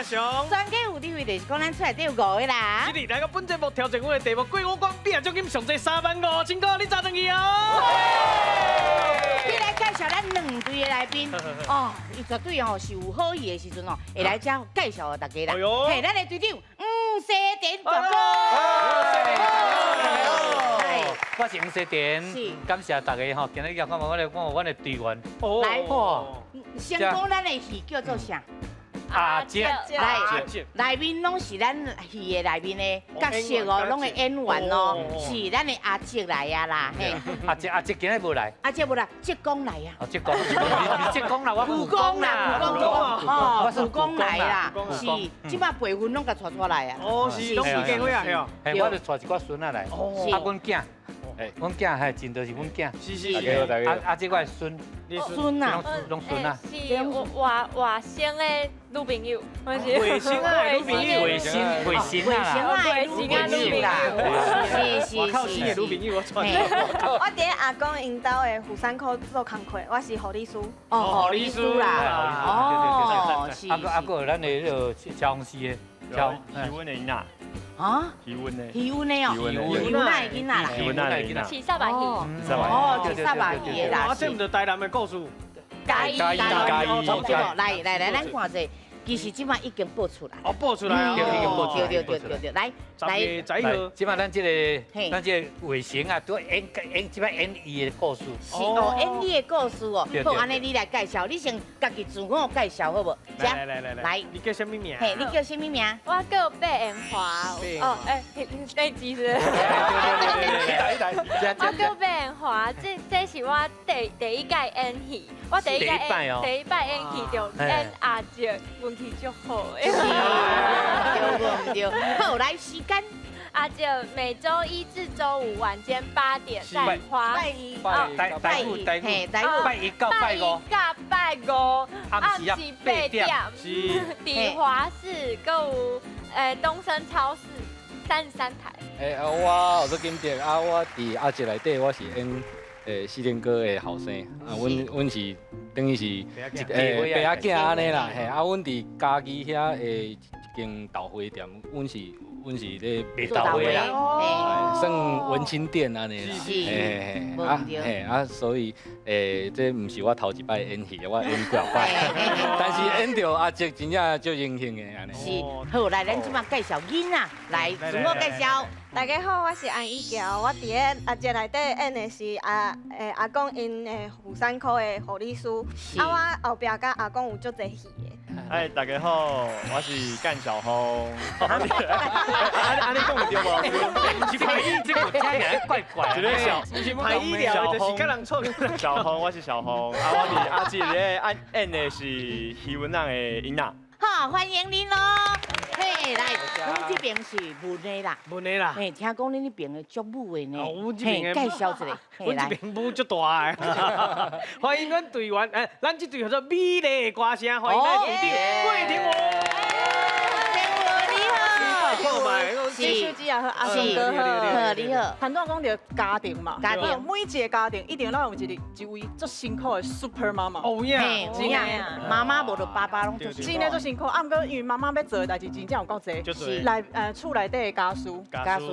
上。专家有地位就是讲咱出来底有5个啦。今日来到本节目挑战我的题目，过五关必然奖金上最35000，请哥你早上去哦。你来介绍咱2队的来宾哦，伊绝对哦是有好意的时阵哦，会来遮介绍给大家啦。嘿，咱的队长西点大哥。我是吴世典，感谢大家吼，今日要看我的队员。来，哇，先讲咱的戏叫做啥？阿姐，内面拢是咱戏的内面的角色哦，拢的演员哦，是咱的阿姐来啊啦，嘿。阿姐今日无来，阿姐无来，浙江来啊。哦，浙江，你浙江啦，我武功啦，哦，武功来啦，是，即摆辈分拢甲带出来啊。哦，是，拢有机会啊，嘿哦。嘿，我就带一寡孙仔来，啊，阮囝。阮囝还真就是阮囝，是，阿姐我的孙，孙啊，拢孙啊，是外省的女朋友，我是卫星啊，女朋友，卫星啊，卫星啊，女朋友啦，是，我靠，新的女朋友我传。我伫阿公因兜的虎山口做工课，我是护理师。哦，护理师啦，哦，是。阿个咱的那个消防师的，体温的囡仔。啊，体温的哦，体温的囡仔啦，体温的囡仔，是沙巴戏，哦，是沙巴戏的啦，啊，这毋就台南的故事，嘉义，来，咱看者，其实即摆已经播出来，哦，播出来哦，对，来10月11号，即摆咱这个卫星啊，都演即摆演伊的故事，是哦，演你的故事哦，好，安尼你来介绍，你先家己自我介绍好无？来，你叫什么名？嘿，你叫什么名？我叫白延华，哦，那几是？我叫白延华，这是我第一届演戏，我第一届演戏就演阿姐，运气足好。对，好，来时间。阿姐每周1至周5晚间8点在华台到拜1到拜5，暗时8点，伫华视购有东升超市33台。我有做金蝶啊，我伫阿姐内底我是演四天哥的后生啊，阮是等于是白仔囝安尼啦，嘿啊，阮伫嘉义遐一间豆花店，阮是咧卖豆花啦，算文青店安尼啦，嘿，所以这毋是我头一摆演戏，我演几摆，但是演到阿姐真正足荣幸的安尼。是，好，来，咱即马介绍囡仔，来自我介绍。大家好，我是安以乔，我伫咧阿姐内底演的是阿公因的虎山口的护理师，啊，我后壁甲阿公有足侪戏的。哎，大家好，我是干小红。安尼讲会对无？这个听起来怪怪，一个小，排医疗就是甲人错。小红，我是小红，啊，我伫阿姐咧演的是余文朗的囡仔。好，欢迎您咯。嘿，来，阮这边是文的啦，嘿，听讲恁那边的足武的呢，嘿，介绍一下，阮这边武足大的，欢迎阮队员，咱这队叫做美丽歌声，欢迎咱队长桂婷华。谢秀芝也好，阿顺哥好，你好。很多人讲到家庭嘛，家庭每一个家庭一定要有一位足辛苦的 super 妈妈。哦呀，真呀，妈妈无就爸爸拢足辛苦。真的足辛苦，啊，毋过因为妈妈要做的代志真正有够多，来厝内底的家事，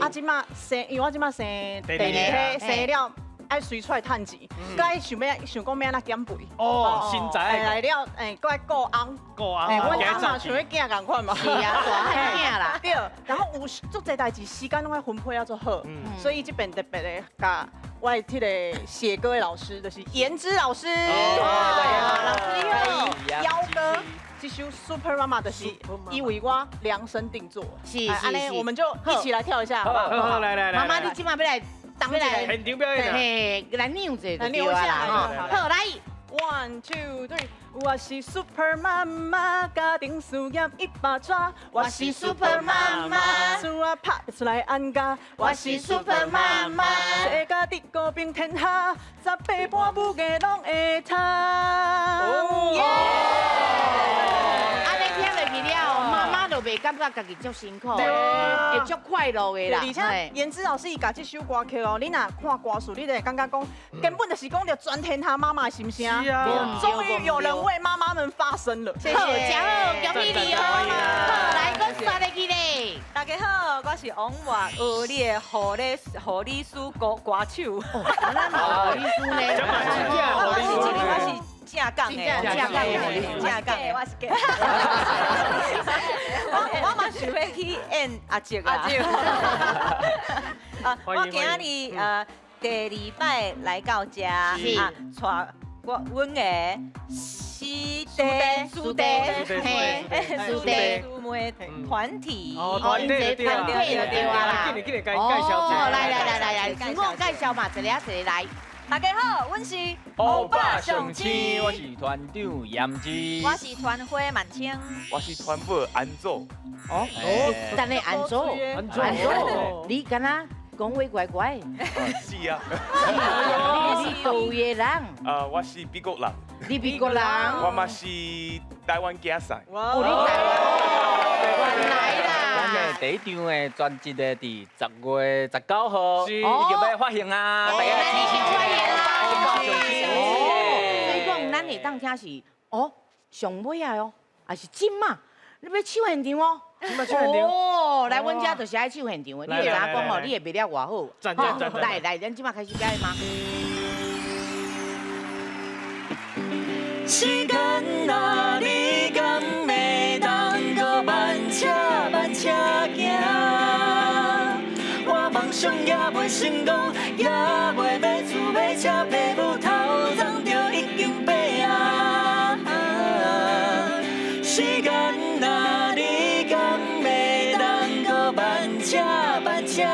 啊，即马生，因为我即马生第2胎生了。爱随出来趁钱，该想讲要安怎减肥哦，身材来了，搁爱顾翁，阮阿妈像迄囝共款嘛，是啊，大汉囝啦，对，然后有足侪代志，时间拢爱分配要做好，所以这边特别的甲我迄个写歌的老师就是颜之老师，老师你好，幺哥。这首 Super 妈妈的是因为我量身定做，是，安尼我们就一起来跳一下，好不好？好，来，妈妈你今晚要来。现场表演嘿，来扭者就对啦啦，好来 ，1 2 3，我是 Super 妈妈，家庭事业一把抓，我是 Super 妈妈，厝啊拍出来安家，我是 Super 妈妈，世家的高平天下，18般武艺拢会读。安尼听落去了，妈妈就袂袂感觉家己足辛苦对的，啊会足快乐的啦。而且颜值老师伊甲这首歌曲哦，你若看歌词，你就会感觉讲，根本就是讲着全天他妈妈的心声。是啊终于有人为妈妈们发声了。好，真好，恭喜你哦！好，来，我刷入去咧。大家好，我是王华，你的护理师歌手。咱嘛护理师呢？我是正港的，正港的，我是假。我嘛想要去演阿叔啊。我今日第2摆来到这啊，带阮的师弟嘿，妹团体，团队对啊，对啊，今日介绍一下。来，自我介绍嘛，一个来。大家好，阮是欧巴上青，我是团长严之，我是团花满清，我是团尾安祖。等你安祖，你敢若讲话乖乖，是啊，你是倒位人，我是美国人，你美国人，我嘛是台湾竞赛。你台湾来啦。第一张的专辑的伫10月19号，是已经要发行啊！大家你先欢迎啦！所以讲，咱会当听是上尾啊哦，还是今嘛？你要唱现场哦？哦，来阮遮就是爱唱现场的，你会影讲哦，你会卖了偌好。赞，来，咱即马开始表演吗？时间啊，你敢会当搁慢车行？我梦想也袂成功，也袂买厝买车，爸母头鬃就已经白啊！时间啊，你敢会当搁慢车行？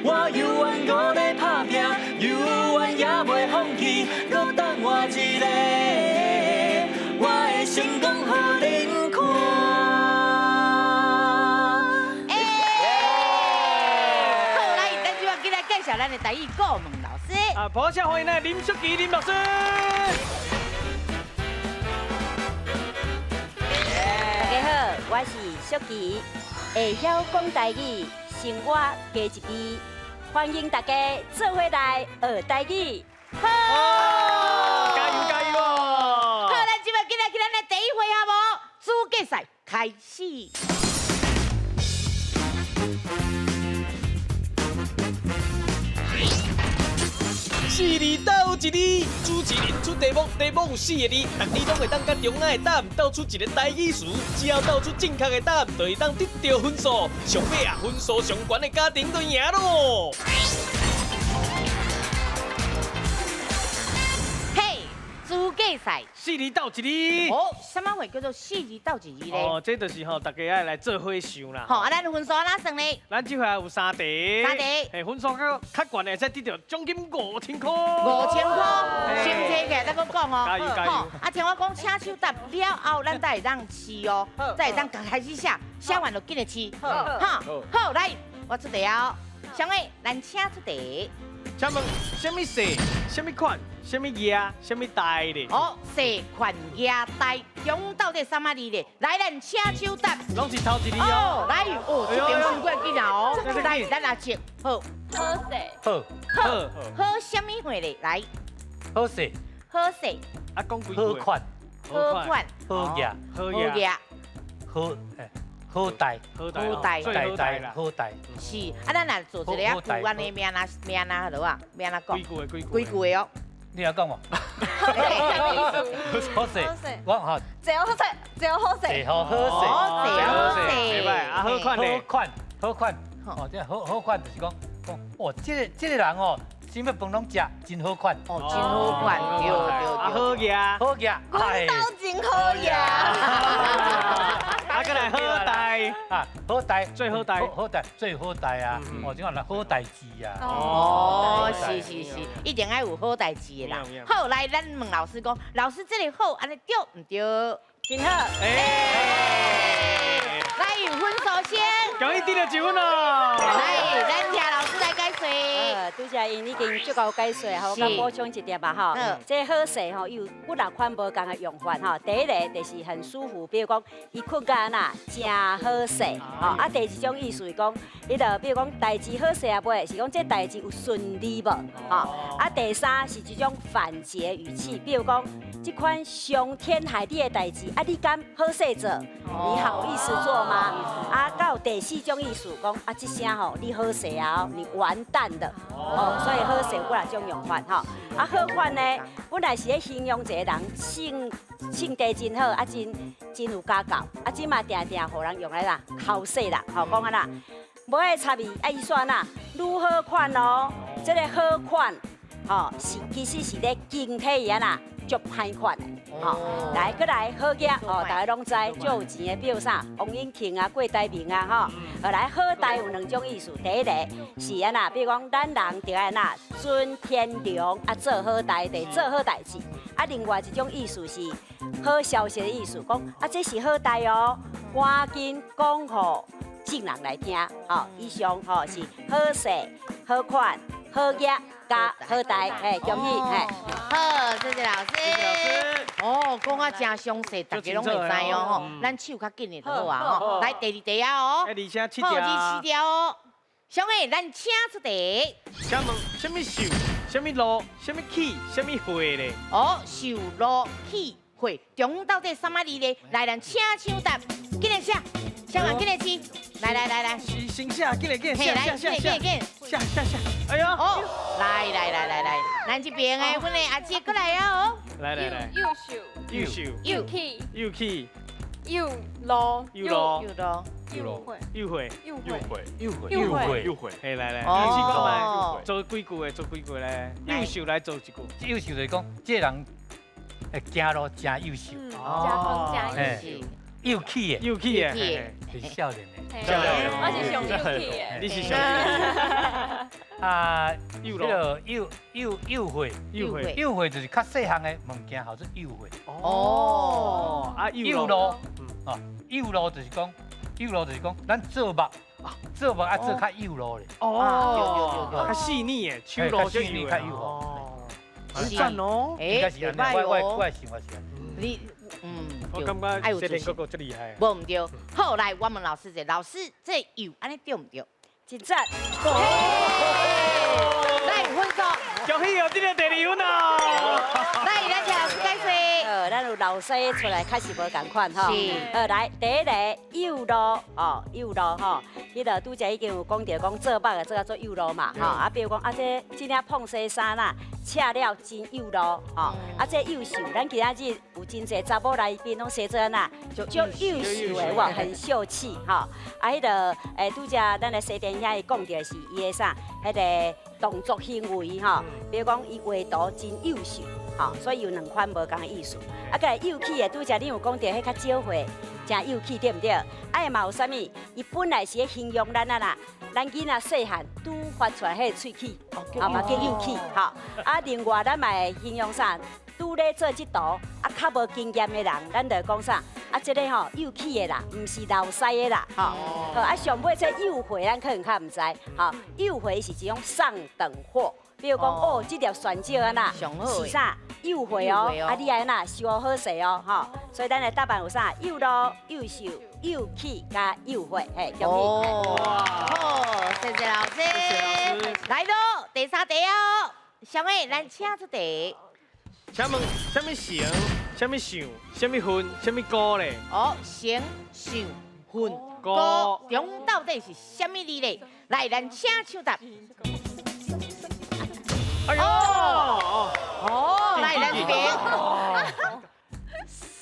我犹原搁咧打拼，犹原也袂放弃，搁等我一个，我会成功予恁看。好，来，咱即马今来介绍咱的台语顾问老师。啊，抱歉欢迎咱林淑琪林老师。大家好，我是淑琪，会晓讲台语，生活加一支，欢迎大家做伙来学台语。好，加油哦！好，咱即马今来咱的第一回合无资格赛开始。4字斗一字，主持人出题目，题目有4个字，逐字拢会当甲中央的答案斗出一个台语词，只要斗出正确的答案，就会当得到分数。上尾啊，分数上悬的家庭就赢咯。嘿，资格赛4字斗一字。哦，什么话叫做4字斗一字咧？哦，这就是大家爱来做伙想啦。好，咱分数哪算呢？咱这回有3题。3题。分数较悬的，才得到奖金5000块。5000块，先坐起来，咱搁讲哦。加油加油！啊，听我讲，请手答了后，咱才会当试哦，才会当开始写，写完就紧来试。好，来，我出题哦。上位，咱请出题。请问，什么色、什么款、什么叶、什么带咧？色、款、叶、带，中到底什么字咧？来，咱请手答。拢是头一字哦。来，这边算过紧啊哦。来，咱来接。好。好什么话咧？来。好势，好势。啊，讲几句。好款，好雅，好带，好带。是，啊，咱来做一个啊，古安的名啊，好落啊，名啊讲。几句哦。你要讲哦。好势，我好。最好势，最好势。最好势。啊，好款嘞。好款。哦，这好款就是讲，哦，这个人哦，什么饭拢食，真好款。哦，真好款，对。好呀。好呀。讲到真好呀。啊，再来好带。啊，好带，最好带，最好带啊！哦，这样啦，好代志啊！哦，是，一定要有好代志的啦。好，来，咱问老师讲，老师这个好，安尼对唔对？真好。来，分数先。恭喜得到1分哦。来，咱听老师来解说。拄则因已经足够解说，吼，我甲补充一点吧，吼。这好势吼有几六款无同的用法，吼。第一个就是很舒服，比如讲伊困觉呐，真好势，吼。啊，第二种意思是讲，伊就比如讲代志好势啊，袂是讲这代志有顺利无，吼。啊，第三是一种反诘语气，比如讲这款伤天害地的代志，啊，你敢好势做？你好意思做吗？啊，到第四种意思讲，啊，这声吼你好势啊，你完蛋了，哦，所以好势有几六种用法吼。啊，好款呢，本来是咧形容一个人性地真好，啊，真有家教，啊，即嘛定定互人用来啦，好势啦，吼讲啊啦，无爱插味，啊，伊说呐，愈好款哦，这个好款，吼是其实是咧警惕伊啊啦。足歹款的，吼，来，过来好嘢，哦，大家拢知，足有钱的，比如啥，王永庆啊，郭台铭啊，吼，后来好代有两种意思，第一个是安那，比如讲，咱人就安那尊天良啊，做好代，得做好代志，啊，另外一种意思是好消息的意思，讲啊，这是好代哦，赶紧讲互众人来听，吼，以上吼是好势、好款、好嘢。加好代，恭喜，好，谢谢老师。哦，讲啊真详细，大家拢会知哦吼。咱手较紧的就好啊吼。来第二题啊哦。而且7条。好，第7条哦。小妹，咱请出题。请问，什么秀、什么路、什么起、什么会咧？哦，秀路起会，中到底什么字咧？来，咱请抢答，紧来写，小妹紧来记。来，先下，紧来，下，哎呦，哦，来，咱这边的，阮的阿姐过来啊哦。来，优秀，又起，又路，嘿，来，哦，做几句咧？优秀来做一句，优秀就是讲，这人会行路真优秀，又气的，是少年的，我是上优气的，你是上啊，诱惑就是较细项的物件，叫做诱惑。哦，啊，诱路，诱路就是讲，咱做目做较诱路咧。哦，较细腻的，手路就诱惑。哦，赞哦，应该是安尼，我的想法是安尼。你，我感觉这天哥哥最厉害。无唔对，好来，我问老师者，老师这有安尼对唔对？真赞！来5分数，恭喜哦，这个第2分哦。来，咱请老师解说。咱有老师出来开始无共款吼。是。来，第一个诱路哦，诱路吼，伊就拄则已经有讲到讲做目的这个做诱路嘛，吼啊，比如讲啊这领碰西衫啦，赤了真诱路吼，啊这优秀，咱今仔日有真侪查某来宾拢写做安那，就优秀的哇，很秀气吼。啊，迄个拄则咱的西电遐伊讲到是伊的啥，迄个动作行为吼，比如讲伊画图真优秀。吼，所以有2款无同的意思。啊，个来幼气的，拄则你有讲到，迄较少岁，真幼气对不对？啊，嘛有啥物？伊本来是咧形容咱啊啦，咱囡仔细汉拄发出来迄个喙齿，嘛叫幼气吼。啊，另外咱嘛会形容啥？拄咧做即道，啊，较无经验的人，咱就讲啥？啊，这个吼幼气的啦，毋是老师的啦，吼。啊，上尾这诱惑，咱可能较毋知，吼，诱惑是一种上等货。比如讲，哦，这条选少安那，是啥？诱惑哦，啊，你安那小好势哦，吼，所以咱的答案有啥？诱路、优秀、幼气加诱惑，嘿，恭喜！好，谢谢老师。来咯，第3题哦，小妹，咱请出题。请问，什么成、什么想、什么分、什么歌咧？哦，成、想、分、歌，中到底是什么字咧？来，咱请抢答。哎呦！哦，来咱这边。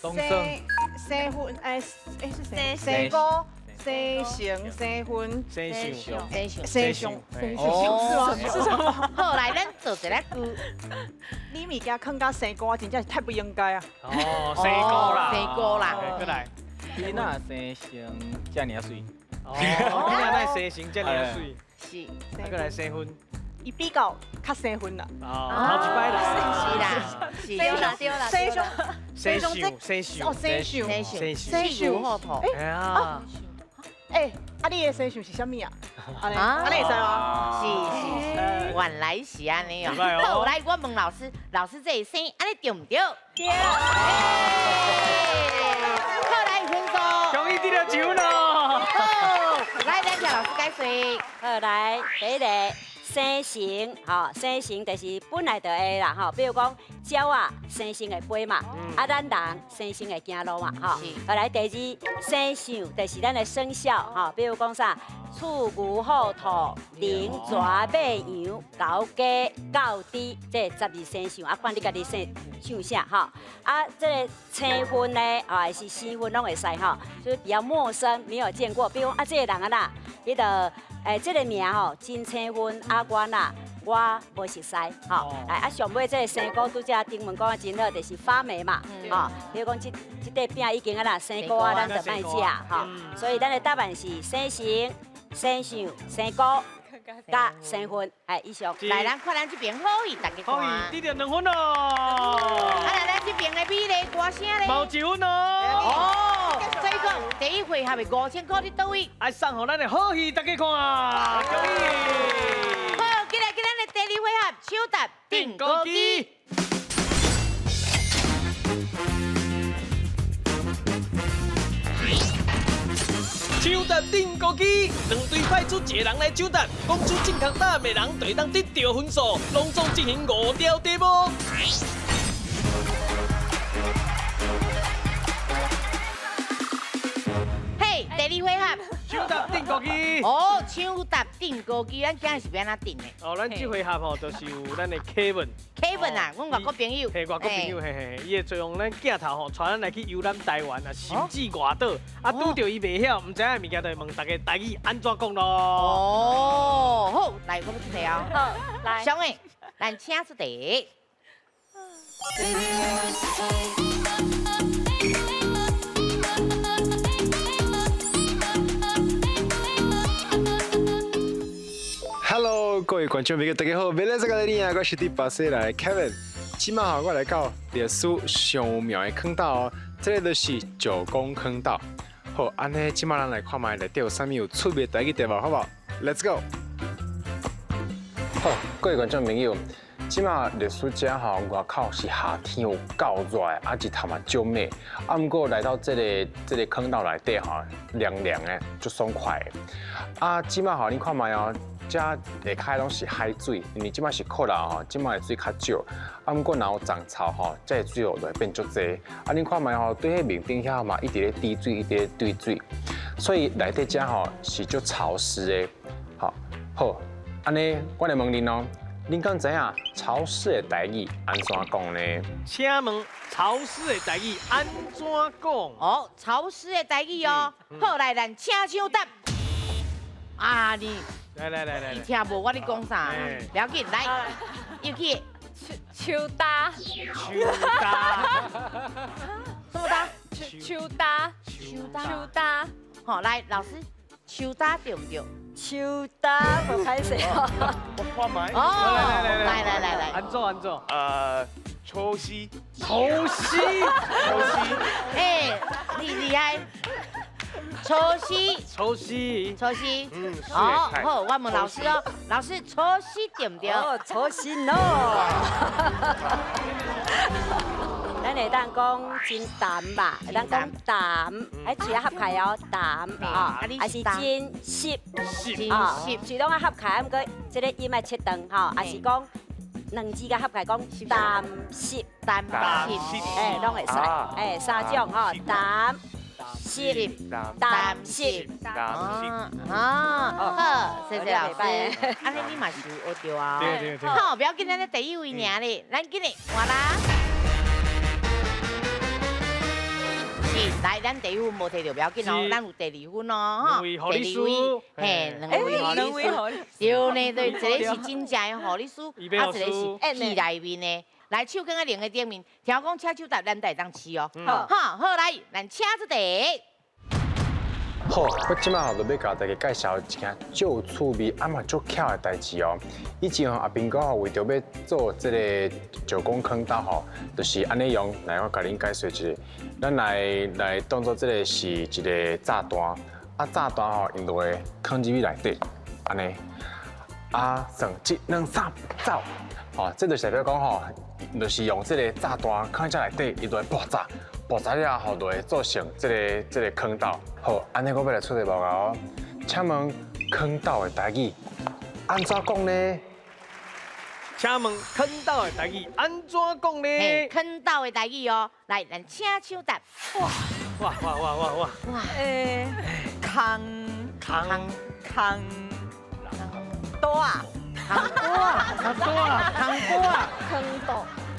东升。生分是生歌、生成、生分、生上。哦，是什么？好，来咱做一个句。你物件放到生歌，真正是太不应该啊！哦，生歌啦，生歌啦。过来。你那生成这尔水？哦，你那生成这尔水？是。过来生分。伊比较较生分啦。哦，好一摆啦。是啦，对啦，生上。生上，哦，生上，好土。哎，啊，你的生上是啥物啊？安尼会使吗？是，原来是安尼哦。哦好，来我问老师，老师这生安尼对唔对？对。好，来分数。终于得了球了。好，来咱请老师解说。好，来第一个。生成，生成就是本来就会啦，比如讲鸟啊，生成会飞嘛，咱人生成会行路嘛，后来第二生肖就是咱的生肖，比如讲啥，鼠牛虎兔龙蛇马羊狗鸡狗猪，这12生肖，啊，看你家己想啥，这个青分呢，还是新分拢会使，就是比较陌生，没有见过，比如这个人啊啦，伊就。这个名真青分阿关啦，我无熟悉，来上尾这个生菇拄则丁文讲的真好，就是发霉嘛，比如讲这块饼已经生菇咱就卖食，所以咱的答案是生成、生肖、生菇加生分，以上。来，咱看咱这边好意，大家看。好意，得了2分咯。来，咱这边的米咧，歌声咧。毛1分哦。所以讲第一回合的5000块，你倒位？爱送互咱的好戏，大家看。恭喜！好，今日咱的第2回合手搭订购机。手搭订购机，2队派出1个人来手搭，讲出正确答案的人就会当得到分数，隆重进行5条题目。嘿，第2回合。手搭订购机。哦，手搭订购机，咱今日是要安怎订的？哦，咱这回合就是有咱的 Kevin 啊，阮外国朋友。嘿，外国朋友，嘿，伊会作用咱镜头带咱来去游览台湾啊，甚至外岛，啊，拄到伊袂晓，唔知影物件，就会问大家台语安怎讲咯。哦，好，来，我们出题哦。好，来。小妹，咱请出题。Hello， 各位观众朋友，大家好，未来这个你啊，我是第8岁来的 Kevin。今晚我来到历史上庙的坑道哦，这个就是九宫坑道。好，安尼今晚咱来看卖内底有啥物有趣味台语题目，好不好 ？Let's go。好，各位观众朋友，今晚历史遮外口是夏天有够热的，日头嘛足美。不过来到这个坑道内底凉凉的，足爽快的。今晚你看卖哦。这下骹拢是海水，因为即摆是酷啦即摆的水较少。不过若有涨潮这水就会变足济。你看卖对迄面顶遐嘛，一直咧滴水，一直咧兑水，所以内底遮是足潮湿的。好，安尼我来问恁哦，恁敢知影潮湿的台语安怎讲呢？请问潮湿的台语安怎讲？哦，潮湿的台语哦。好，来咱请抢答。你。来，你听无我咧讲啥？不要紧，来，又去。手搭。什么搭？手搭。好，来，老师，手搭对唔对？手搭，我开始。我看卖。哦，来，安怎？抽丝。你厉害。抽丝。好，我问老师哦，老师抽丝对唔对？抽丝咯。咱会当讲真淡吧，会当讲淡，嘴合开哦，淡还是真湿，嘴拢合开，不过这个音爱切长还是讲2字甲合开讲淡湿，拢会使，3种淡。湿，淡湿，好，谢谢老师。安尼你嘛是有学到啊。对。好，不要紧，咱咧第1位尔咧，咱今日换啦。是，来，咱第1分无摕到，不要紧哦，咱有第2分哦，第2位，嘿，2位好律师。对呢，对，一个是真正的好律师，一个是戏内面的。来，手放在另个顶面，听讲请手搭，咱才会当试哦。好，来，咱请出题。好，我即摆就要甲大家介绍一件足趣味、嘛足巧的代志哦。以前阿兵哥为着要做这个九宫坑道就是安尼用。来，我甲恁解说一下，咱来当做这个是一个炸弹，炸弹用落去放入去内底，安尼，算1、2、3走，哦，这就是代表讲吼，就是用这个炸弹放在内底，伊就会爆炸，爆炸了后就会造成这个坑道。好，安尼我要来出题报告哦，请问坑道的台语安怎讲呢？请问坑道的台语安怎讲呢？坑道的台语哦，来，咱请抢答。哇！坑多啊，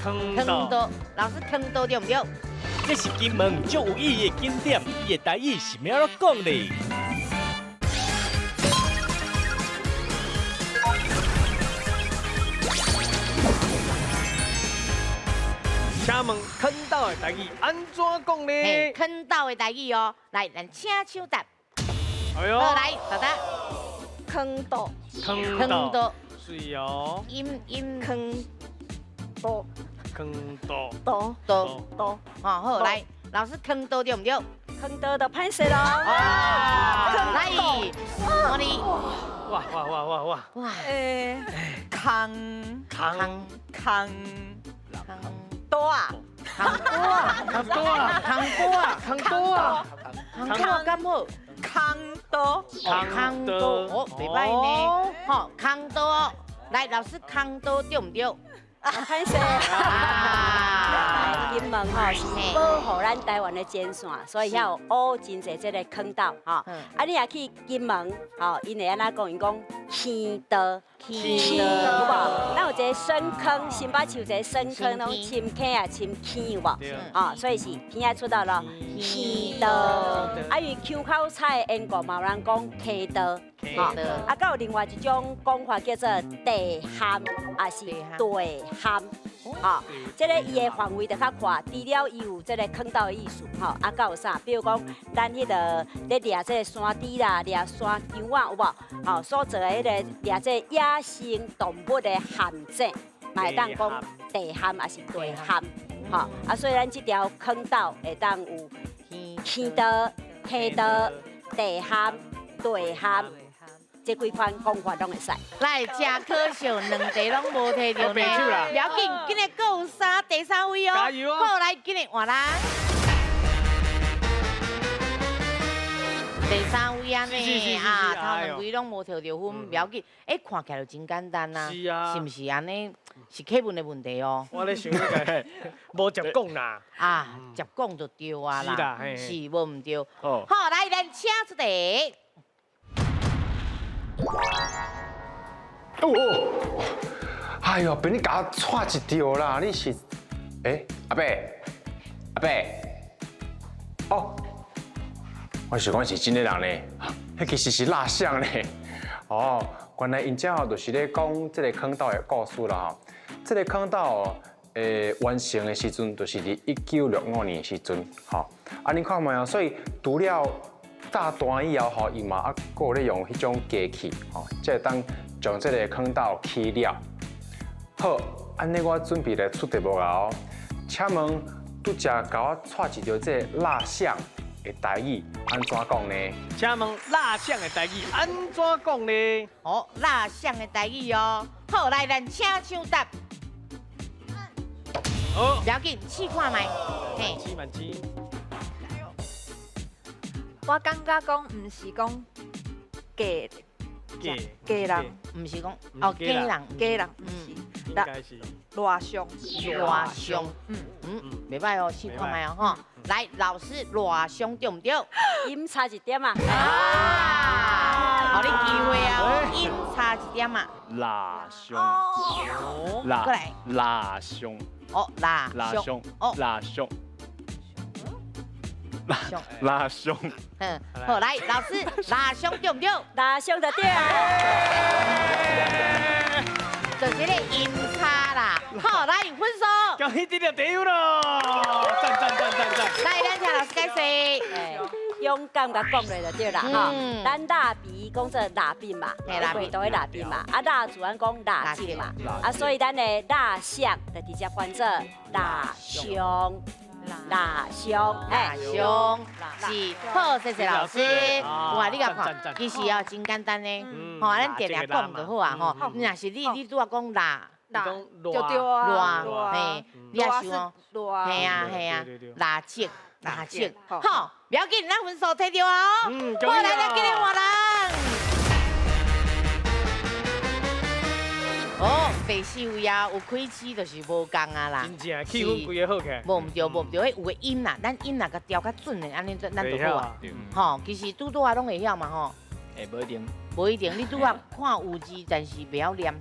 坑多，老师坑多对唔对？这是金门最有意义的景点，伊的台语是咩样讲呢？请问坑道的台语安怎讲呢？坑道的台语哦，来，咱请抢答。哎呦，好，来，大家。坑道，坑道，是哦。坑道，多，好，来，老师坑多对唔对？坑多就歹势咯。来，我哋。哇！坑多啊，坑多，咁好。坑多，哦，袂歹呢，好，坑多，来，老师坑多对唔对？歹势。金门吼是保护咱台湾的前线，所以遐有乌真侪这个坑道吼。你也去金门吼，因会安怎讲？因讲坑道，有无？咱有一个深坑，新北市有一个深坑，拢深坑啊，深坑有无？所以是片仔出道咯，坑道。因为腔口菜的缘故，嘛有人讲溪道，还有另外一种讲法叫做地涵，也是地涵。这个伊的范围就较宽，除了伊有这个坑道的意思，还有啥？比如讲，咱迄个咧掠这个山猪啦，掠山姜啊，有无？所做的迄个掠这野生动物的陷阱，嘛会当讲地涵，也是地涵。所以咱这条坑道会当有坑道、溪道、地涵、地涵。这几款讲法拢会使。来，真可惜，两题拢无摕到呢。不要紧，今日还有第三位哦。加油哦！好，来，今日换啦。第三位啊呢，头两位拢无摕到分，不要紧。看起来就真简单呐。是啊。是不是安尼？是课文的问题哦。我咧想那个，无接讲啦。接讲就对啊啦。是啦，是无唔对。好，来，咱请出题。哎呦，被你甲我错一条啦！你是，阿伯，哦，我想讲是真的人呢，迄其实是蜡像呢。哦，原来因遮就是咧讲这个坑道的故事啦吼。这个坑道完成的时阵，就是伫1965年的时阵，吼。你看嘛哦，所以除了炸弹以后吼，伊嘛还有咧用迄种机器，吼，即会当将这个坑道起了。好，安尼我准备来出题目啊！请问拄则甲我带一条这蜡像的台语安怎讲呢？请问蜡像的台语安怎讲呢？蜡像的台语哦。好，来，咱请抢答。不要紧，试看卖。慢试。我感觉讲，唔是讲家人，唔是讲家人，应该是热伤，袂歹哦，试看卖哦吼。来，老师热伤对唔对？音差一点啊！互你机会啊，音差一点啊。蜡胸，蜡胸，蜡胸。好，来，老师，蜡胸对唔对？蜡胸就对。就是这个音差啦。好，来分数。恭喜你就第一咯！赞！来，咱请老师解释。勇敢甲讲落就对啦，吼。咱蜡笔讲做蜡笔嘛，蜡笔都会蜡笔嘛，蜡主咱讲蜡笔嘛，所以咱的蜡像就直接翻做蜡胸。蜡熊，蜡熊是好，谢谢老师。哇，你甲看，其实哦真简单呢，吼，咱定定讲就好啊，吼。若是你拄仔讲蜡，就对啊，热，嘿，你也想哦，嘿啊，蜡烛，好，不要紧，咱分数摕着哦。过来，咱今日换人。哦，第4位啊，有开始就是无共啊啦。真正气氛规个好起来。无唔对，迄有个音啦，咱音若甲调较准的，安尼咱就好啊。吼，其实拄啊拢会晓嘛吼。无一定。无一定，你拄啊看有字，但是袂晓念。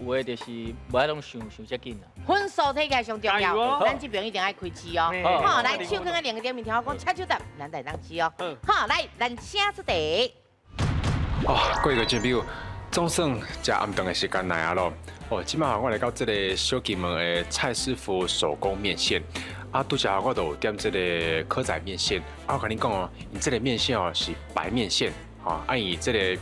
有诶，就是无爱拢想遮紧啦。分数摕起来上重要，咱这边一定爱开始哦。好，来手放在两个点面条，我讲插手答，咱来当试哦。好，来，咱请出题。哦，各位观众朋友，总算食暗顿的时间来啊咯。哦，今麦我来到这个小金门的蔡师傅手工面线，啊，拄则我就有点这个蚵仔面线。啊，我跟你讲哦，伊这个面线哦是白面线，哈，啊伊这个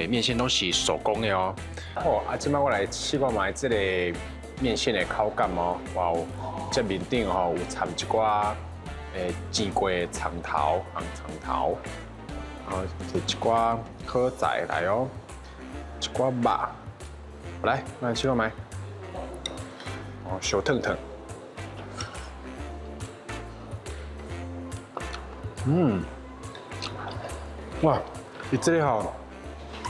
面线都是手工的哦。哦，啊，今麦我来试看卖这个面线的口感哦，哇哦，这面顶哦有掺一寡煎过的长头，红长头，然后摕一寡蚵仔来哦，一寡肉。来试看卖。哦，小烫烫。哇，伊这个吼，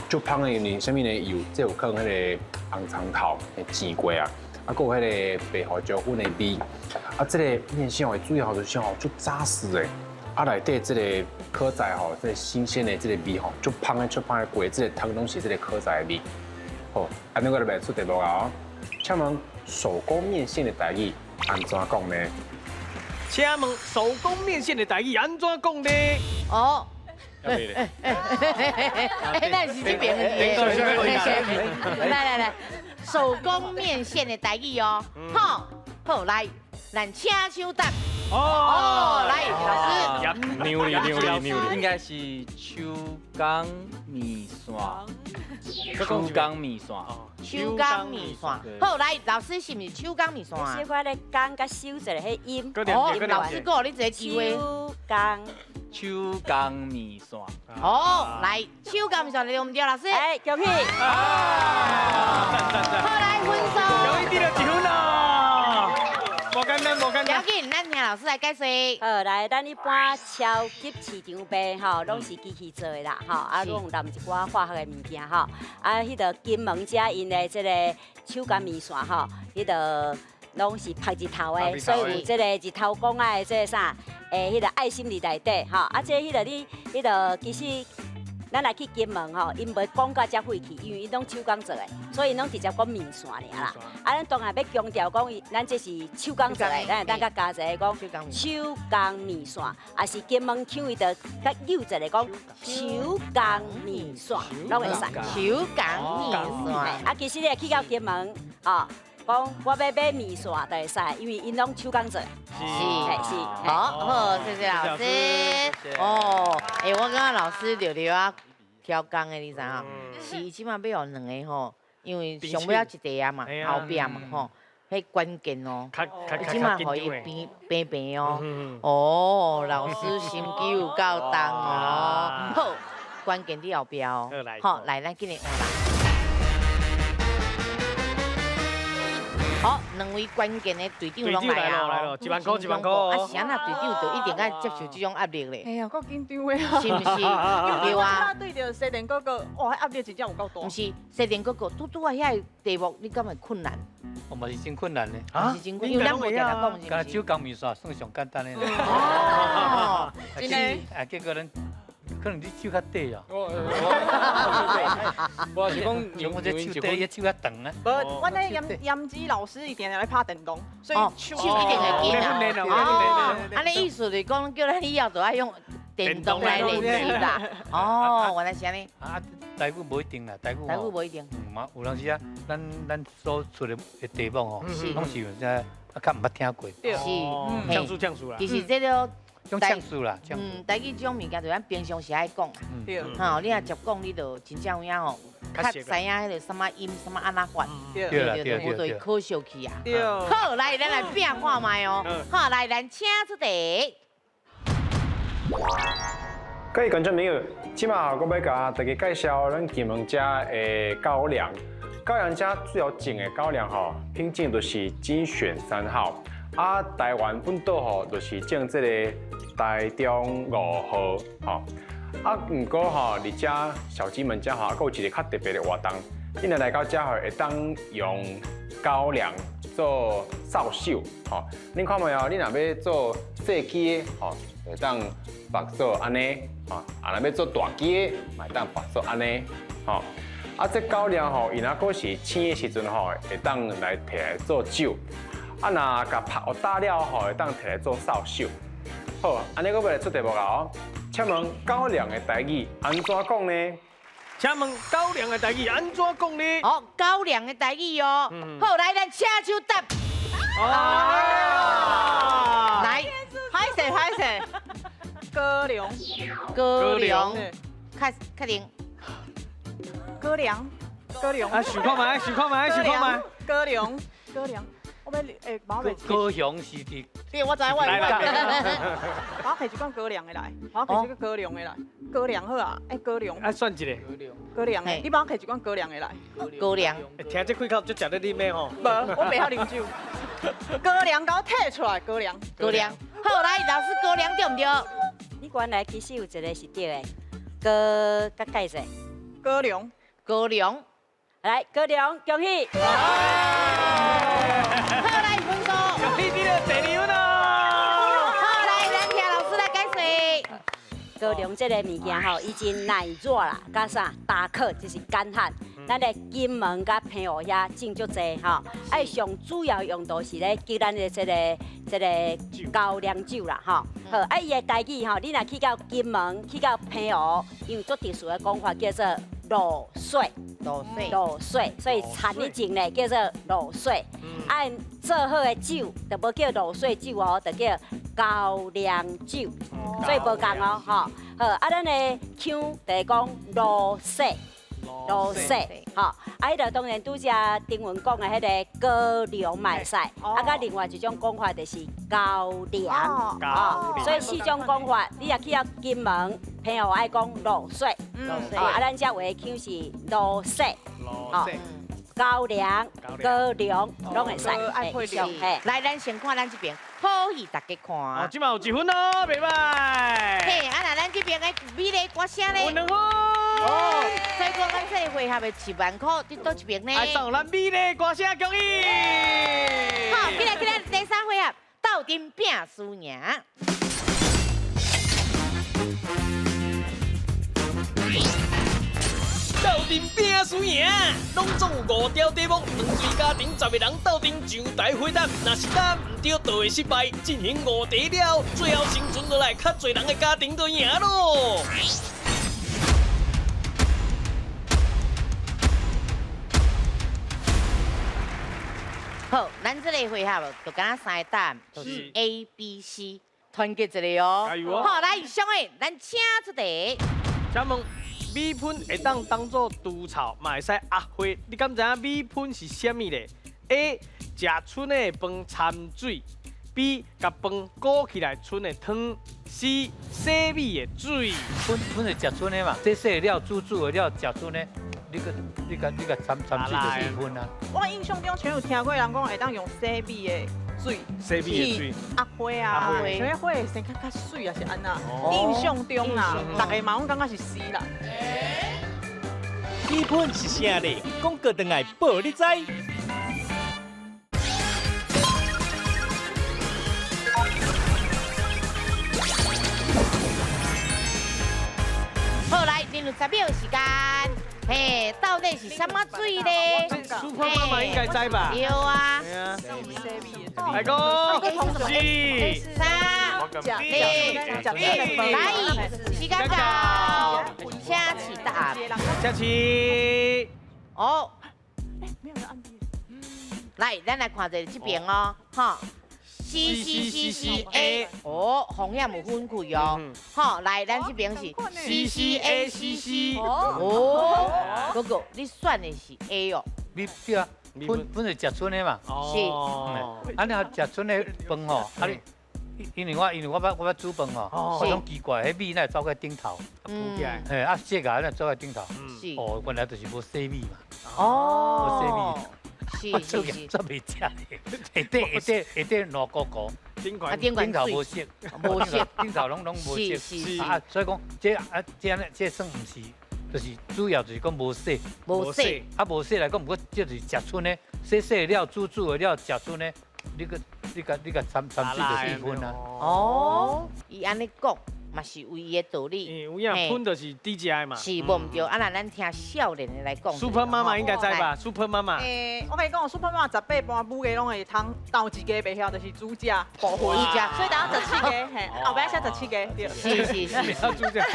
就香的，因为啥物呢？有这有放迄个红长头的煎过啊，啊，还有迄个白胡椒粉的味。啊，这个面线的主要就是吼，就扎实的。啊，内底这个蚵仔吼，这个新鲜的这个味吼，就香的过，这个汤拢是这个蚵仔的味。哦，安尼我来卖出题目啊！请问手工面线的台语安怎讲呢？请问手工面线的台语安怎讲呢？哦。那是这边的耶。来，手工面线的台语哦。好，来，咱请手答。哦，来，老师。牛应该是手工面线。手工面线。手工面线。好，来，老师是毋是手工面线啊？小可咧工甲手一个迄音。哦，老师讲你一个机会。手工面线。哦，来，手工面线对唔对，老师？哎，恭喜！好，来分数。有一滴了1分咯。无简单。不要紧，咱听老师来解释。好，来，咱一般超级市场卖吼，拢是机器做的啦，吼，啊，拢有淋一寡化学的物件吼，啊，迄个金门遮因的这个手工面线吼，迄个拢是拍日头的，所以有这个日头公仔的这个啥，迄个爱心伫内底吼，啊，这迄个你，迄个其实。咱来去金门吼，因袂讲到遮晦气，因为因拢手工做的，所以拢直接讲面线尔啦。啊，咱当然要强调讲，咱这是手工做的，咱会当甲加一个讲手工面线，也是金门腔伊着甲扭一个讲手工面线，拢会使。手工面线。啊，其实你去到金门，哦，讲我要买面线就会使，因为因拢手工做。是。好，谢谢老师。哦，我感觉老师聊啊挑工的，你知影？是伊即马要互两个吼，因为上尾一题啊嘛，后壁嘛吼，迄关键哦。即马互伊平平哦。哦，老师心机有够重哦。好，关键伫后壁哦。好，来，咱今日换人。好，两位关键的队长拢来啊！一万块。啊，是安那队长就一定爱接受这种压力咧。哎呀，够紧张的啊！是不是？对啊。对着西田哥哥，哇，压力真正有够大。不是，西田哥哥，拄啊遐个题目，你敢会困难？我嘛是真困难咧。是真困难，因为咱无定来讲，是干手工面线算上简单的啦。哦，真的。啊，结果咱。可能你手较短啊。我是讲，我这手短，伊手较长啊。无，我那盐子老师一定来拍电动，所以手一定会紧啊。哦，安尼意思就是讲，叫咱以后就爱用电动来练习啦。哦，原来是安尼。啊，台语无一定啦，台语无一定。嘛，有当时啊，咱所出的题目吼，拢是用这啊较毋捌听过。是，呛数啦。其实这个。种呛数啦，台语这种物件，就咱平常时爱讲。对。吼，你若接讲，你就真正有影吼，较知影迄个什么音什么安那发，对，我对可惜去啊。对。好，来，咱来拼看卖哦。好，来，咱请出题。各位观众朋友，即马我要甲大家介绍咱金门遮的高粱。高粱遮最后种的高粱吼，品种就是精选3号。啊，台湾本岛吼，就是种这个台中5号吼。啊，不过吼，你遮小金门遮吼，还有一个较特别的活动，你若来到遮吼，会当用高粱做扫帚吼。恁看卖哦，你若要做细机的吼，会当白做安尼吼，啊，若要做大机的，嘛会当白做安尼吼。啊，这高粱吼，伊若果是青的时阵吼，会当来摕来做酒。啊，若甲拍好大了吼，会当摕来做扫帚。好，安尼我要来出题目啊哦。请问高粱的台语安怎讲呢？请问高粱的台语安怎讲呢？哦，高粱的台语哦。好，来，咱请手答。来，歹势，高粱，高粱，确定。高粱，啊，想看卖，高粱，我要毛袂。高雄是伫。对，我知我。来，我摕一罐高粱的来，我摕一个高粱的来，高粱好啊，高粱。啊，选一个。高粱的，你帮我摕一罐高粱的来。高粱。听这开口就食得啉的吼。无，我袂晓啉酒。高粱，甲我摕出来，高粱。好，来，老师高粱对唔对？你原来其实有一个是对的，高甲介绍。高粱。来，高粱，恭喜！好，来分数。恭喜你的第2分哦。好，来，咱听老师来解释。高粱这个物件吼，以前耐热啦，加啥打壳就是干旱。咱的金门甲澎湖遐种足济吼，哎，上主要用途是咧叫咱的这个高粱酒啦吼。好，啊，伊的台语吼，你若去到金门，去到澎湖，因为做特殊的讲法叫做露水，所以产的种咧叫做露水。按做好的酒，就无叫露水酒哦，就叫高粱酒，所以无共哦吼。好，啊，咱的腔就是讲露水。吼，啊，迄个当然拄只丁文讲的迄个高粱嘛会使，啊，甲另外一种讲法就是高粱，所以4种讲法，你若去到金门，澎湖爱讲露水，啊，咱遮话的腔是露水，高粱、高粱拢会使，嘿，来，咱先看咱这边，好戏大家看。哦，即嘛有1分哦，袂歹。嘿，啊那咱这边的美丽歌声咧，有2分。哦，所以讲咱这个回合的7万块，伫倒一边呢？来送咱美丽歌声，恭喜！好，起来，第3回合，斗阵拼输赢。斗阵拼输赢，拢总有5条题目，两队家庭10个人斗阵上台回答，若是答唔对，就会失败。进行5题了，最后生存落来较侪人的家庭就赢咯。好，咱这个回合就敢3个答案，就是 A、B、C， 团结一下哦。好，来上个，咱请出题。请问米粉会当做除臭，嘛会使压花？你敢知影米粉是啥物咧 ？A. 食剩的饭掺水 ；B. 甲饭裹起来剩的汤 ；C. 洗米的水。粉是食剩的嘛？这洗了煮的了食剩的，你个掺水就是粉啊。我印象中全有听过人讲会当用洗米的水，洗米的水，压花啊，像迄花生较水啊是安那？印象中啦，大家嘛拢感觉是 C 啦。米粉是啥咧？讲过回来报你知。好，来，恁有10秒时间。嘿，到底是什么水咧？苏婆妈妈应该知吧？对啊。来讲，4、3、2、来，时间到，请起答案。下期。哦。来，咱来看一下这边哦，哈。CCCCA。哦，风险有分开哦。好，来，咱这边是 CCACC。哦，哥哥，你选的是 A 哦。你对啊，本是食春的嘛。哦。啊，你食春的饭吼，啊你。因为我要煮饭吼，我种奇怪，迄米那走在顶头，浮起来，嘿，啊蟹啊那走在顶头，是，哦，原来就是无洗米嘛，哦，无洗米，我做嘢做袂食的，下底软糊糊，顶头无色，顶头拢无色，啊，所以讲这算唔是，就是主要就是讲无洗，无洗来讲，不过这就是食春的，洗的了煮的了食春的，你个参水就低分啊！哦，伊安尼讲嘛是有伊的道理。有影喷就是低价嘛。是无唔对，啊那咱听少年的来讲。Super 妈妈应该知吧 ？Super 妈妈。我跟你讲，Super 妈妈18般母鸡拢会通斗一家袂晓，就是煮价部分。所以等下17家，嘿，后摆写17家对。是。要煮价。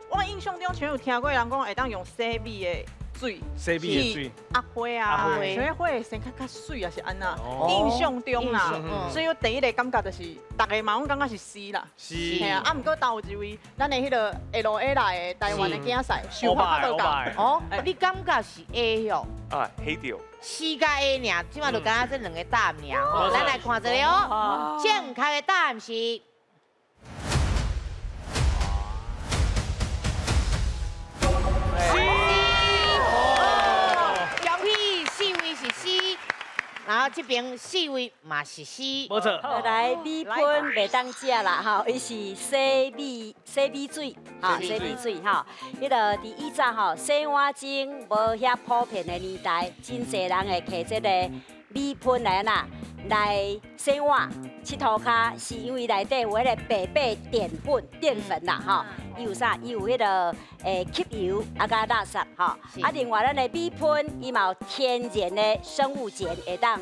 我印象中全有听过人讲会当用洗米的。水去压花啊，所以花先较水也是安那。印象中啦，所以我第一个感觉就是，大家嘛拢感觉是 C 啦，系啊。啊，毋过倒有一位，咱的迄个 LA 来的台湾的竞赛，想法较无共。哦，你感觉是 A 哟？啊，黑掉。C 加 A 尔，即马就敢若这两个答案尔。咱来看一下哦，正确的答案是。然后这边4位嘛是 C， 没错。来米粉袂当食啦，吼，伊是洗米水，吼，洗米水，吼。迄个第一早吼，洗碗精无遐普遍的年代，真侪人会摕这个米粉来洗碗、佚涂骹，是因为内底有迄个白白淀粉啦，吼。伊有啥？伊有迄个吸油啊，甲垃圾吼。啊，另外咱的米粉，伊嘛有天然的生物碱会当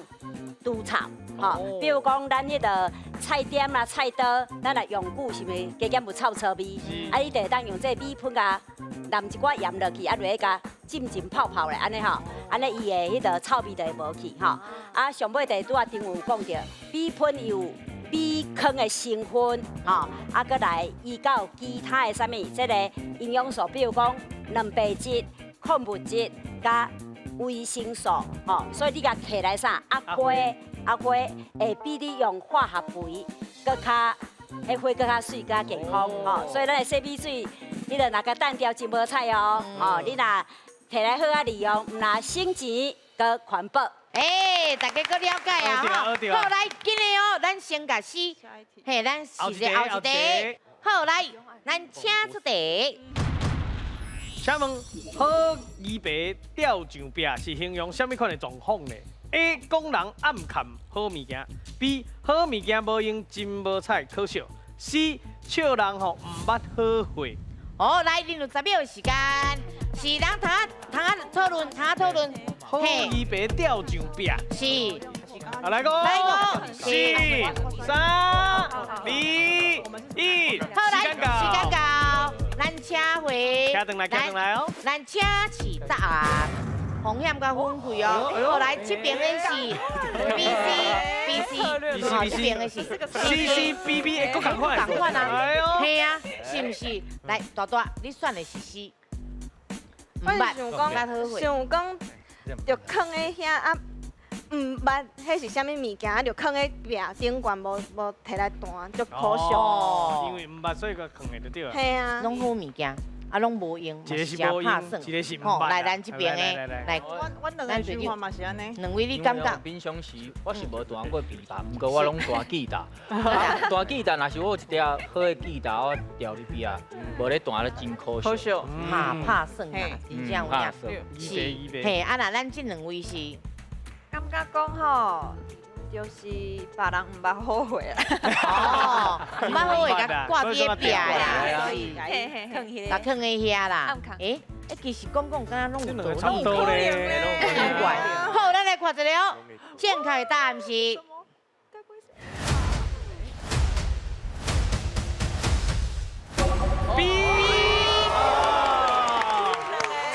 煮炒吼。比如讲咱迄个菜点啦、菜刀，咱来用久是咪加减有臭味？啊，你就会当用这米粉甲淋一寡盐落去，啊，落去甲浸泡咧，安尼吼，安尼伊的迄个臭味就会无去吼。啊，上尾第拄仔丁有讲到，米粉有。米糠的成分，吼，啊，搁来依到其他的啥物，即个营养素，比如讲蛋白质、矿物质加维生素，吼，所以你甲摕来啥压花会比你用化学肥搁较，迄花搁较水、较健康，吼，所以咱的洗米水，你著若甲单调真无菜哦，吼，你若摕来好啊利用，毋若省钱搁环保。大家搁了解啊！好，来，今日哦，咱先甲C，嘿，咱是后一题。好，来，咱请出题。请问好鱼白吊上壁是形容什么款的状况呢 ？A. 讲人暗看好物件 ；B. 好物件无用真无彩可笑 ；C. 笑人吼唔捌好货。好，来，恁有10秒的时间，是人讨论。好鱼白吊上壁。是。来讲。4、3、2、1。好，来，时间到，咱请回。请转来哦。咱请起答案，风险甲分配哦。好，来，这边的是 BC， 好，这边的是 CCBB， 佫共款啊。哎呦。嘿啊，是不是？来，大，你选的是 C。我想讲，就放喺遐啊，唔捌迄是啥物物件，就放喺壁顶悬，无摕来弹，就可惜。因为唔捌，所以个放的就对了。系啊，拢好物件，啊，拢无用，一个是无用，一个是唔捌。来咱这边的，来，阮两个想法嘛是安尼。两位你感觉？平常时我是无弹过琵琶，不过我拢弹吉他。弹吉他，若是我有一条好的吉他，我调入去啊，无咧弹咧真可惜。怕算啊，真正有影。是，嘿，啊那咱这两位是，感觉讲吼。就是别人唔捌好货啦。哦，唔捌好货，甲挂伫壁啦，是，甲放喺遐啦。其实讲敢若拢有道理，差不多咧，奇怪。好，咱来看一下哦，正确的答案是。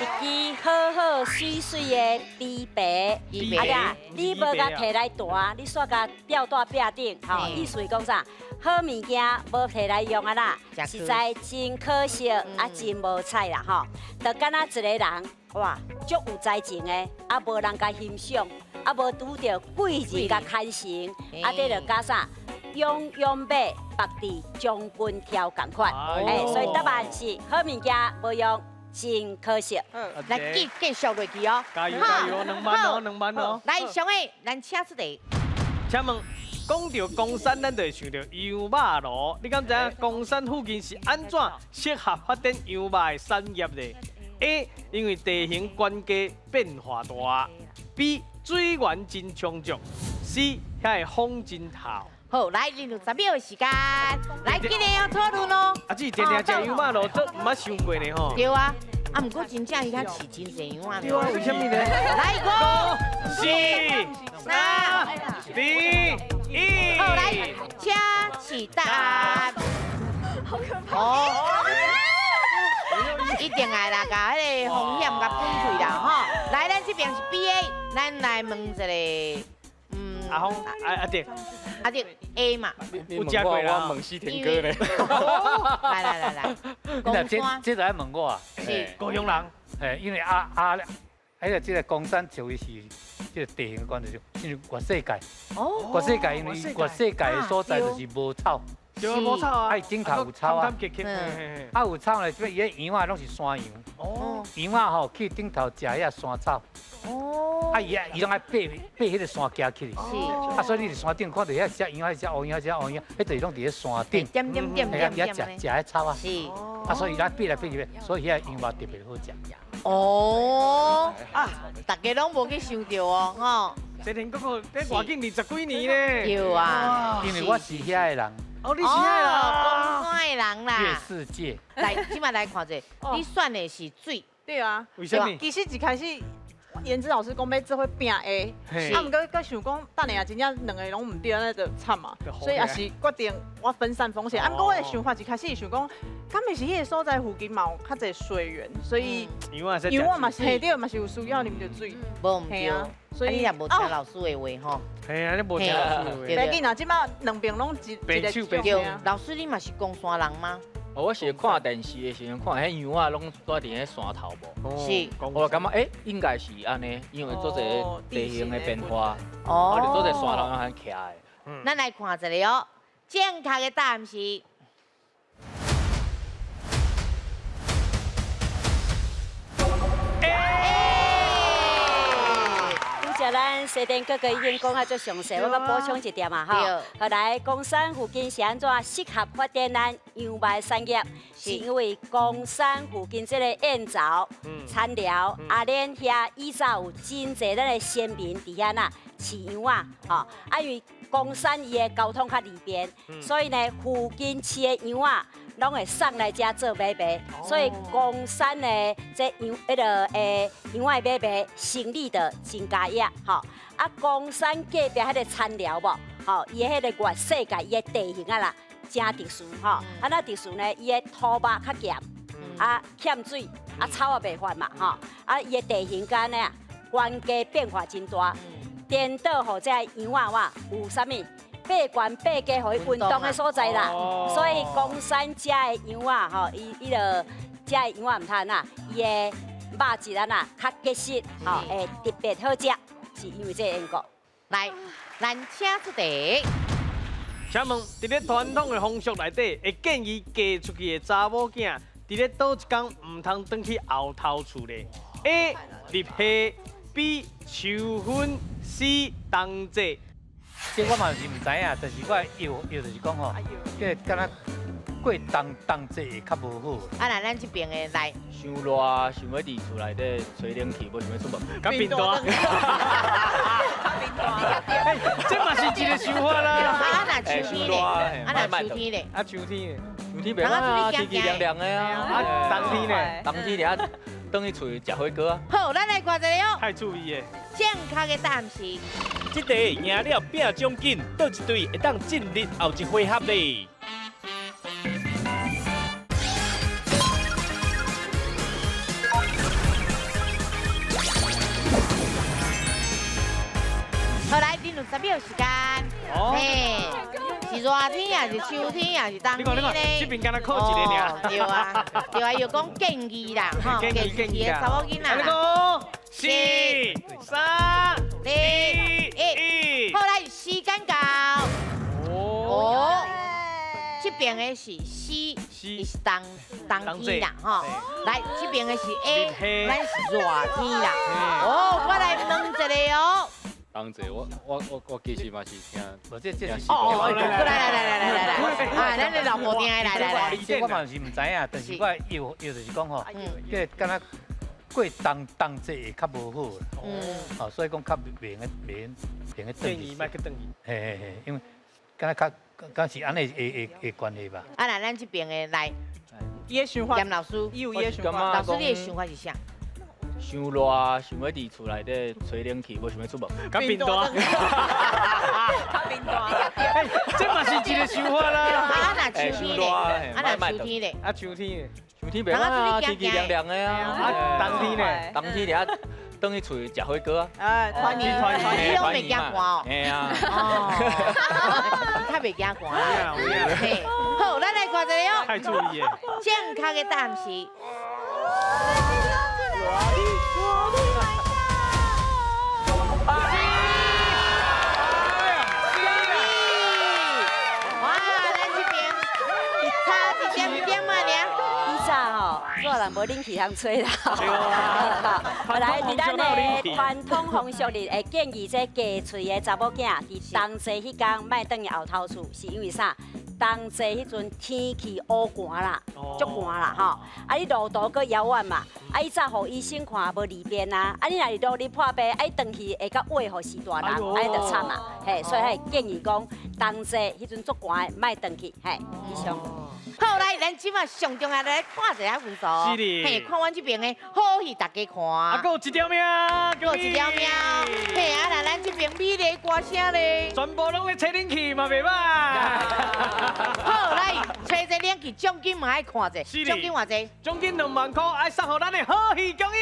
一支好水水的米白啊呀，你无甲摕来弹，你煞甲吊带壁顶，吼，意思是讲啥？好物件无摕来用啊啦，实在真可惜，啊真无彩啦吼。就敢若一个人，哇，足有才情的，啊无人甲欣赏，啊无拄着贵人甲看成，啊这就甲啥？勇勇马，白地将军跳同款，所以答案是好物件无用。真可惜，来继续落去哦，加油加油，2万哦，2万哦。来，上个咱请出题，请问，讲到公山，咱就会想到羊马路。你敢知影公山附近是安怎适合发展羊马的产业呢 ？A. 因为地形关系变化大 ；B. 水源真充足 ；C. 遐个风真透。好，来，20秒的时间，来，今年要讨论哦。阿姊，天天食羊马路，这唔捌想过呢吼。对啊，啊，不过真正伊遐饲真侪羊啊。对啊，为什么呢？来5、4、3、2、1。好，来，请起答案。好可怕。哦。一定爱啦，甲迄个风险甲分开啦，吼。来，咱这边是 BA， 咱来问一个，阿峰，阿弟。阿弟 A 嘛，有食过啦。我问西田哥呢。来，这来问我啊。是高雄人。因为这个公山属于是这个地形关系，因为全世界。哦。全世界因为全世界的所在就是无草。对啊，无草啊。哎，顶头有草啊。啊有草呢，即个伊个羊啊拢是山羊。哦。羊啊吼去顶头食遐山草。哦。啊伊拢爱爬迄个山行起哩。是。啊，所以你伫山顶看到遐只羊啊、只乌羊、只乌羊，迄就是拢伫咧山顶。点。遐食迄草啊。是。啊，所以咱爬来爬去，所以遐羊肉特别好食。哦。啊，大家拢无去想到哦，吼。西田哥哥，这外景20几年咧。有啊。因为我是遐个人。哦，你是遐人。公山的人啦。月世界。来，即摆来看者，你选的是水。对啊。为什么？其实一开始。颜值老师讲要做伙拼 A， 啊，毋过佮想讲，等下真正2个拢唔对，那就惨嘛。所以也是决定我分散风险。啊，毋过我的想法一开始想讲，敢咪是迄个所在附近嘛有较侪水源，所以羊仔嘛是下底嘛是有需要啉着水。无唔对，所以你也无听老师的话吼。系啊，你无听老师的话。毕竟啊，即摆2边拢一个对。老师，你嘛是公山人吗？我是看电视的时候看迄羊啊，拢住伫迄山头无。是。我感觉应该是安尼，因为做者地形的变化，我哋做者山头安徛的。咱来看一个哦，正确的答案是。咱西田哥哥已经讲啊足详细，我佮补充一点嘛吼。后来公山附近是安怎适合发展咱羊卖产业？是因为公山附近这个燕巢、产寮、阿莲遐以前有真侪咱的先民伫遐呐饲羊啊，吼。啊，因为公山伊的交通较利便，所以呢附近饲的羊啊。拢会送来遮做买卖，所以公山的这羊羊的买卖生意的真佳业，吼。啊，公山隔壁迄个产寮无，吼，伊的迄个原世界伊的地形啊啦，真特殊，吼。啊，那特殊呢，伊的土巴较咸，啊欠水，啊草也袂发嘛，吼。啊，伊的地形间呢，关系变化真大，颠倒互这羊仔哇有啥物？爬悬爬低，互伊运动的所在啦，所以公山遮的羊啊，吼，伊着遮的羊啊唔贪啦，伊的肉质啊呐较结实，吼，会特别好食，是因为这个缘故。来，咱请出题。请问，伫咧传统的风俗内底，会建议嫁出去的查某囝，伫咧倒一天唔通转去后头厝咧 ？A. 入夏 B. 秋分 C. 冬季。这我嘛是唔知影，但是我药就是讲吼，这敢若过冬季会较无好。啊，那咱这边的来，伤热，想要伫厝内底吹冷气，无想要出门。较冰大。这嘛是一个想法啦。啊，那秋天咧，啊那秋天咧，啊秋天咧，秋天袂啦，天气凉凉的啊。啊，冬天咧，冬天咧，等去厝食火锅啊。好，咱来看一个哦。太注意的。正确的答案是。这题赢了拼奖金，倒一队会当进入后一回合咧。60秒时间。嘿，是热天还是秋天还是冬天咧？这边敢若考一个尔。对啊，对啊，又讲建议啦，吼，建议的查某囡仔啦。 4、3、2、1，好来，时间到。哦，这边的是 C， 是冬天啦，吼。来，这边的是 A， 咱是热天啦。哦，我来问一个哦。冬季我其实嘛是听，无这是哦，来，啊，咱的老婆听来。这我嘛是唔知影，但是我又就是讲吼，这敢若。 过冬季会较无好啦，哦，所以讲较袂用个建议莫去转去，嘿，因为敢若是安尼会关系吧。啊，那咱这边的来，伊的想法，严老师，伊有伊的想法。老师你的想法是啥？伤热，想要伫厝内底吹冷气，无想要出门。较冰大，较冰大，这嘛是一个想法啦。啊，那秋天咧，啊，那秋天咧，啊，秋天。 秋天袂啊，天气凉凉的啊。啊，冬天呢？冬天咧，等去厝食火锅啊。哎，团圆，你拢袂惊寒哦？嘿啊。哦，较袂惊寒啦。嘿，好，咱来看一个哦。太注意了。正确的答案是。做人无冷气通吹啦。来，伫咱的传统风俗里会建议这加喙的查某囝，伫冬季迄天莫转去后头厝，是因为啥？冬季迄阵天气乌寒啦，足寒啦吼。啊，你路途搁遥远嘛，啊，伊早互医生看无利便啊。啊，你若是路你破病，啊，转去会甲胃互是大人，啊，就惨啊。嘿，所以还建议讲，冬季迄阵足寒的，莫转去。嘿，以上。 好来，咱即马上重要来看一下分数。是的。嘿，看阮这边的好戏，大家看。啊，还有一条命，还有一条命。嘿，啊，那咱这边美丽歌声咧，全部拢咧吹冷气嘛，袂歹。好来，吹一冷气，奖金嘛爱看者。是的。奖金偌济？奖金2万块，爱送互咱的好戏公益。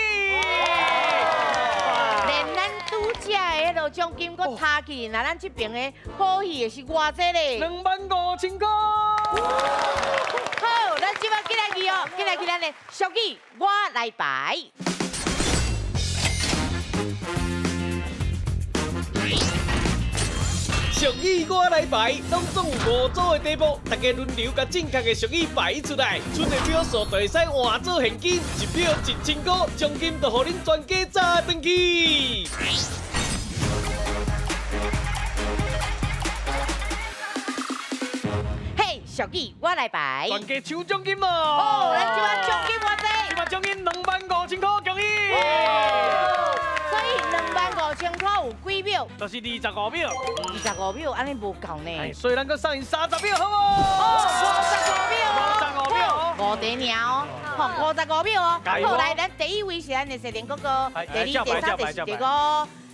连咱拄只的迄落奖金，搁差起，那咱这边的好戏的是偌济咧？25000块。 好，咱即摆进来去哦，进来去咱的俗语我来排。俗语我来排，拢总有5组的题目，大家轮流甲正确的俗语排出来，剩的票数就会使换做现金，1票1000块，奖金就互恁全家砸转去。 俗语我来排，全家抽奖金咯！哦，咱即摆奖金偌济？即摆奖金25000块，恭喜！所以25000块有几秒？就是25秒。25秒，安尼无够呢。所以咱搁送伊30秒，好无？哦，55秒，55题尔哦，好，55秒哦。好，来，咱第一位是咱的设定哥哥，第二、第三、第四、第五，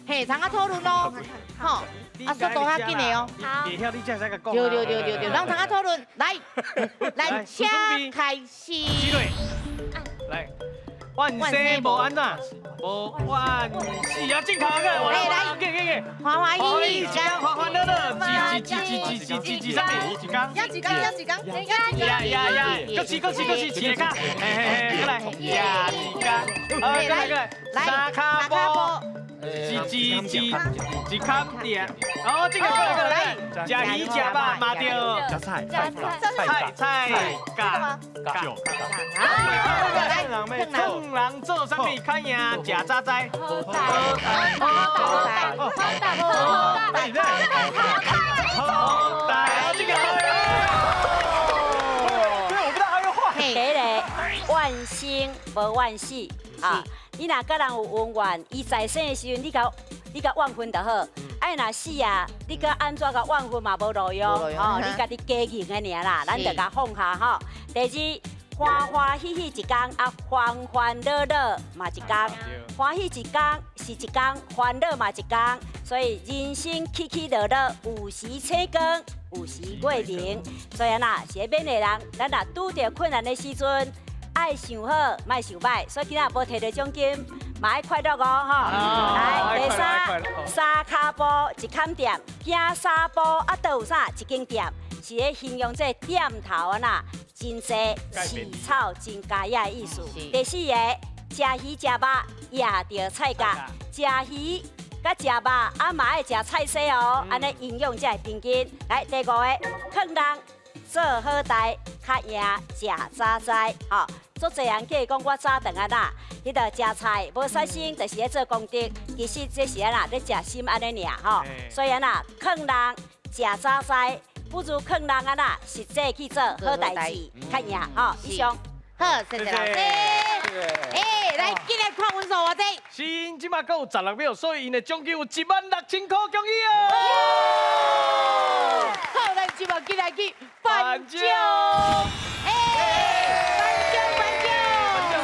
嘿，参加讨论咯，好。 啊，速度较紧的哦。好。会晓你才使甲讲。对，让大家讨论，来，请开始。来，万世无安怎？无万事啊，正确个。来，给，欢欢喜喜，欢欢乐乐，几啥物？几缸？要几缸？呀，各起，起卡，嘿，过来，呀，几缸？过来，三卡波。 一坎点，哦，这个过来，吃鱼吃肉嘛着，菜嘎，趁人做啥物看呀？食早餐，好这个我不知道还有话。第一个万生无万死啊！你若甲人有恩怨，伊在生的时阵，你甲怨恨就好。哎，若死啊，你甲安怎甲怨恨嘛无路用哦，你家己加赢的尔啦，咱就甲放下吼。第二，欢欢喜喜一天，啊，欢欢乐乐嘛一天，欢喜一天是一天，欢乐嘛一天，所以人生起起落落，有时青光，有时月明。所以呐，是勉励人，咱若拄着困难的时阵。 爱想好，莫想歹，所以今仔无摕到奖金，嘛要快乐哦吼。来，第三脚步一坎店，行三步啊，倒有啥一间店，是咧形容这店头啊呐，真济市草真佳雅的意思。第四个，食鱼食肉也着菜价，食鱼。甲食肉啊嘛爱食菜色哦，安尼营养才会平均。来，第五个，劝人做好代，较赢食早菜。吼，足侪人计讲我早顿啊呐，你着食菜无杀生，就是咧做功德。其实这是啊呐，咧食心安尼尔吼。所以啊呐，劝人食早菜，不如劝人啊呐，实际去做好代志，较赢吼。以上。好，谢谢老师。来，今日看分数我这。是，即马还有16秒，所以因的奖金有16000块，恭喜哦！好，咱即马进来去颁奖。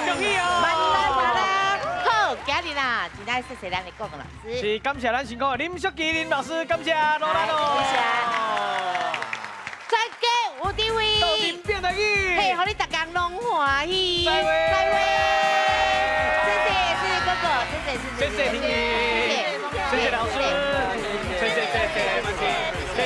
恭喜哦！万啦！好，今日啦，真爱谢谢咱的国文老师。是，感谢咱辛苦的林淑琪林老师，感谢罗兰哦。谢谢。再见，吴迪伟。到顶变得去。嘿，互你大家拢欢喜。再会。谢谢哥哥，谢谢婷婷，谢谢老师，谢谢，谢谢，谢谢。